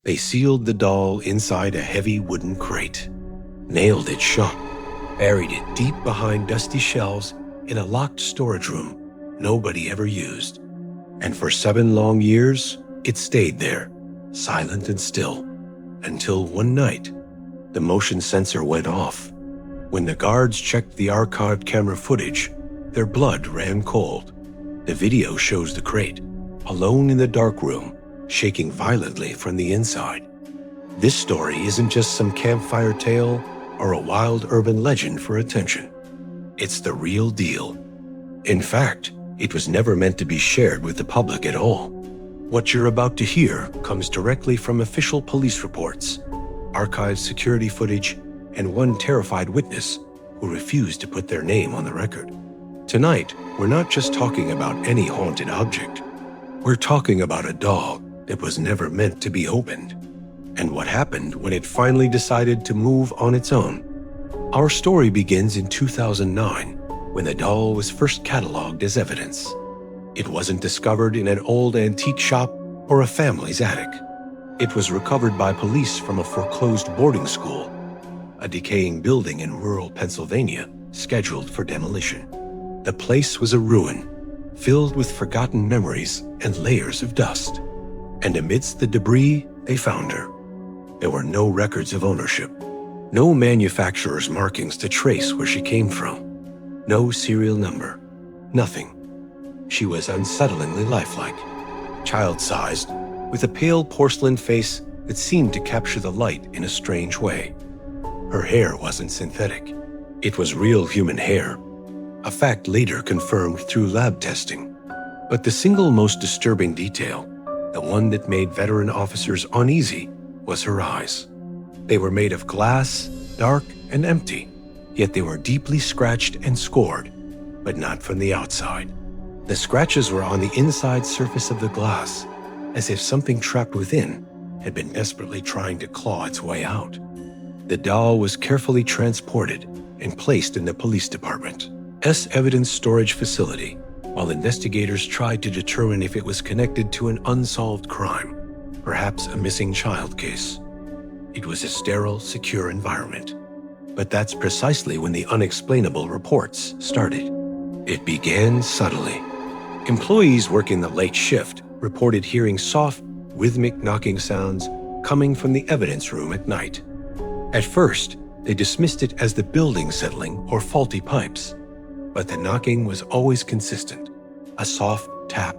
They sealed the doll inside a heavy wooden crate, nailed it shut, buried it deep behind dusty shelves in a locked storage room nobody ever used. And for 7 long years, it stayed there, silent and still, until one night, the motion sensor went off. When the guards checked the archived camera footage, their blood ran cold. The video shows the crate, alone in the dark room, shaking violently from the inside. This story isn't just some campfire tale or a wild urban legend for attention. It's the real deal. In fact, it was never meant to be shared with the public at all. What you're about to hear comes directly from official police reports, archived security footage, and one terrified witness who refused to put their name on the record. Tonight, we're not just talking about any haunted object. We're talking about a doll that was never meant to be opened, and what happened when it finally decided to move on its own. Our story begins in 2009, when the doll was first cataloged as evidence. It wasn't discovered in an old antique shop or a family's attic. It was recovered by police from a foreclosed boarding school, a decaying building in rural Pennsylvania scheduled for demolition. The place was a ruin, filled with forgotten memories and layers of dust. And amidst the debris, they found her. There were no records of ownership, no manufacturer's markings to trace where she came from, no serial number, nothing. She was unsettlingly lifelike, child-sized, with a pale porcelain face that seemed to capture the light in a strange way. Her hair wasn't synthetic. It was real human hair, a fact later confirmed through lab testing. But the single most disturbing detail, the one that made veteran officers uneasy, was her eyes. They were made of glass, dark and empty, yet they were deeply scratched and scored, but not from the outside. The scratches were on the inside surface of the glass, as if something trapped within had been desperately trying to claw its way out. The doll was carefully transported and placed in the police department's evidence storage facility, while investigators tried to determine if it was connected to an unsolved crime, perhaps a missing child case. It was a sterile, secure environment. But that's precisely when the unexplainable reports started. It began subtly. Employees working the late shift reported hearing soft, rhythmic knocking sounds coming from the evidence room at night. At first, they dismissed it as the building settling or faulty pipes, but the knocking was always consistent, a soft tap,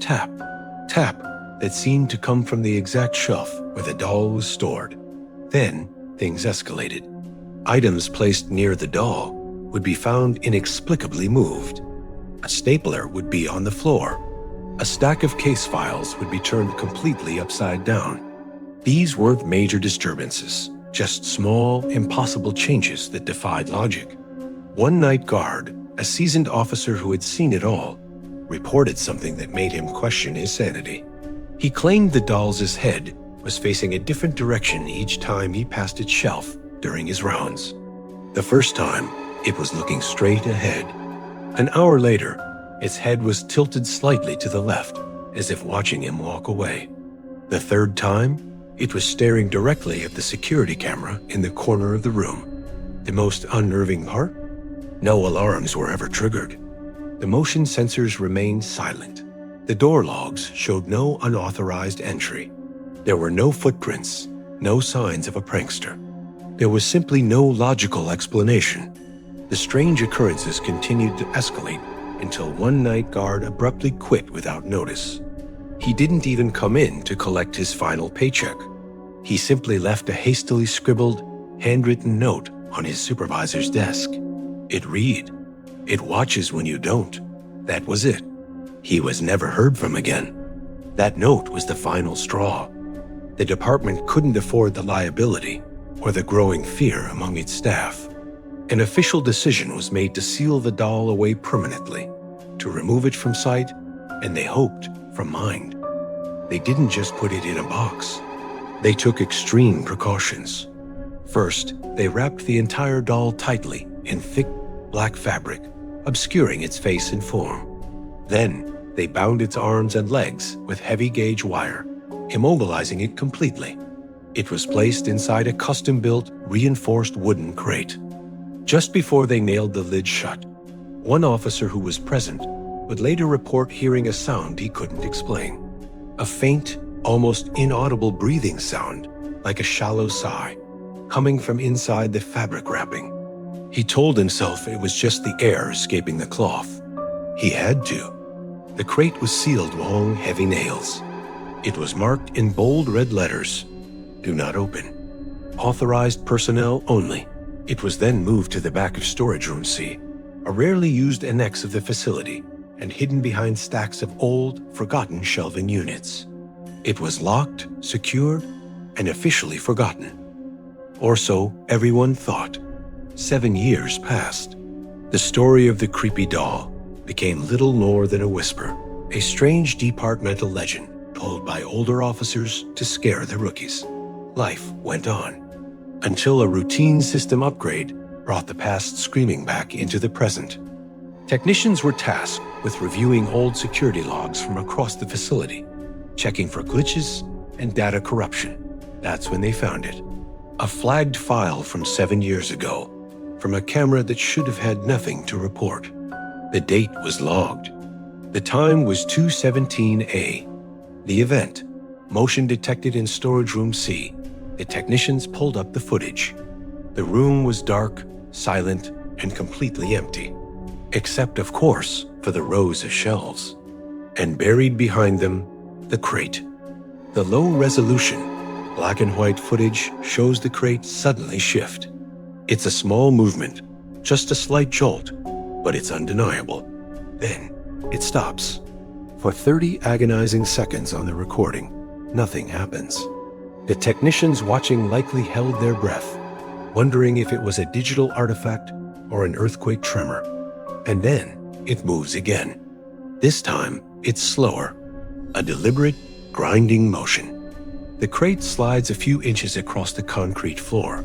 tap, tap that seemed to come from the exact shelf where the doll was stored. Then, things escalated. Items placed near the doll would be found inexplicably moved. A stapler would be on the floor. A stack of case files would be turned completely upside down. These weren't major disturbances, just small, impossible changes that defied logic. One night guard, a seasoned officer who had seen it all, reported something that made him question his sanity. He claimed the doll's head was facing a different direction each time he passed its shelf during his rounds. The first time, it was looking straight ahead. An hour later, its head was tilted slightly to the left, as if watching him walk away. The third time, it was staring directly at the security camera in the corner of the room. The most unnerving part? No alarms were ever triggered. The motion sensors remained silent. The door logs showed no unauthorized entry. There were no footprints, no signs of a prankster. There was simply no logical explanation. The strange occurrences continued to escalate until one night guard abruptly quit without notice. He didn't even come in to collect his final paycheck. He simply left a hastily scribbled, handwritten note on his supervisor's desk. It read, "It watches when you don't." That was it. He was never heard from again. That note was the final straw. The department couldn't afford the liability or the growing fear among its staff. An official decision was made to seal the doll away permanently, to remove it from sight, and they hoped from mind. They didn't just put it in a box. They took extreme precautions. First, they wrapped the entire doll tightly in thick black fabric, obscuring its face and form. Then, they bound its arms and legs with heavy gauge wire, immobilizing it completely. It was placed inside a custom-built, reinforced wooden crate. Just before they nailed the lid shut, one officer who was present would later report hearing a sound he couldn't explain. A faint, almost inaudible breathing sound, like a shallow sigh, coming from inside the fabric wrapping. He told himself it was just the air escaping the cloth. He had to. The crate was sealed with long, heavy nails. It was marked in bold red letters, "Do not open. Authorized personnel only." It was then moved to the back of Storage Room C, a rarely used annex of the facility, and hidden behind stacks of old, forgotten shelving units. It was locked, secured, and officially forgotten. Or so everyone thought. 7 years passed. The story of the creepy doll became little more than a whisper, a strange departmental legend told by older officers to scare the rookies. Life went on, until a routine system upgrade brought the past screaming back into the present. Technicians were tasked with reviewing old security logs from across the facility, checking for glitches and data corruption. That's when they found it. A flagged file from 7 years ago, from a camera that should have had nothing to report. The date was logged. The time was 2:17 A. The event, motion detected in Storage Room C. The technicians pulled up the footage. The room was dark, silent, and completely empty, except, of course, for the rows of shelves. And buried behind them, the crate. The low-resolution, black and white footage shows the crate suddenly shift. It's a small movement, just a slight jolt, but it's undeniable. Then, it stops. For 30 agonizing seconds on the recording, nothing happens. The technicians watching likely held their breath, wondering if it was a digital artifact or an earthquake tremor. And then, it moves again. This time, it's slower, a deliberate, grinding motion. The crate slides a few inches across the concrete floor,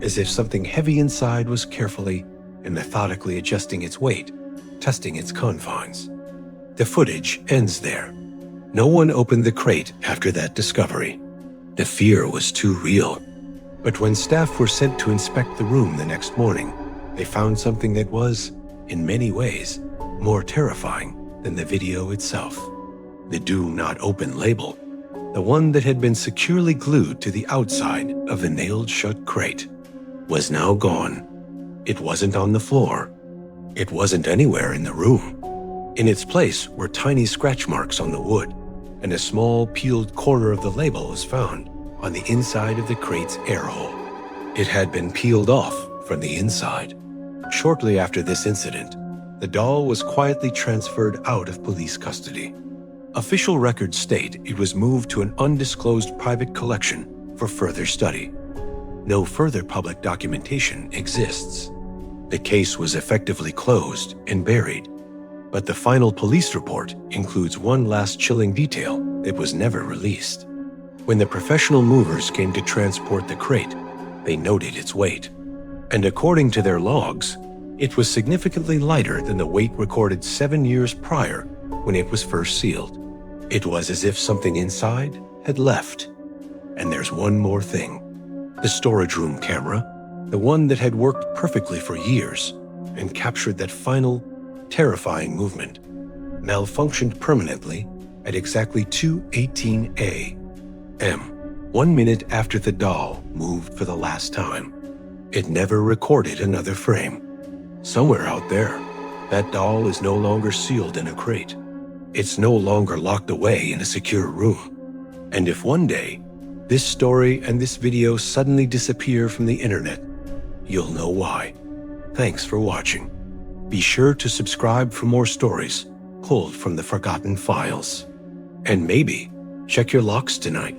as if something heavy inside was carefully and methodically adjusting its weight, testing its confines. The footage ends there. No one opened the crate after that discovery. The fear was too real. But when staff were sent to inspect the room the next morning, they found something that was, in many ways, more terrifying than the video itself. The "Do Not Open" label, the one that had been securely glued to the outside of the nailed-shut crate, was now gone. It wasn't on the floor. It wasn't anywhere in the room. In its place were tiny scratch marks on the wood, and a small peeled corner of the label was found on the inside of the crate's air hole. It had been peeled off from the inside. Shortly after this incident, the doll was quietly transferred out of police custody. Official records state it was moved to an undisclosed private collection for further study. No further public documentation exists. The case was effectively closed and buried, but the final police report includes one last chilling detail that was never released. When the professional movers came to transport the crate, they noted its weight. And according to their logs, it was significantly lighter than the weight recorded 7 years prior when it was first sealed. It was as if something inside had left. And there's one more thing. The storage room camera, the one that had worked perfectly for years and captured that final, terrifying movement, malfunctioned permanently at exactly 2:18 a.m., 1 minute after the doll moved for the last time. It never recorded another frame. Somewhere out there, that doll is no longer sealed in a crate. It's no longer locked away in a secure room. And if one day, this story and this video suddenly disappear from the internet, you'll know why. Thanks for watching. Be sure to subscribe for more stories pulled from the forgotten files. And maybe check your locks tonight.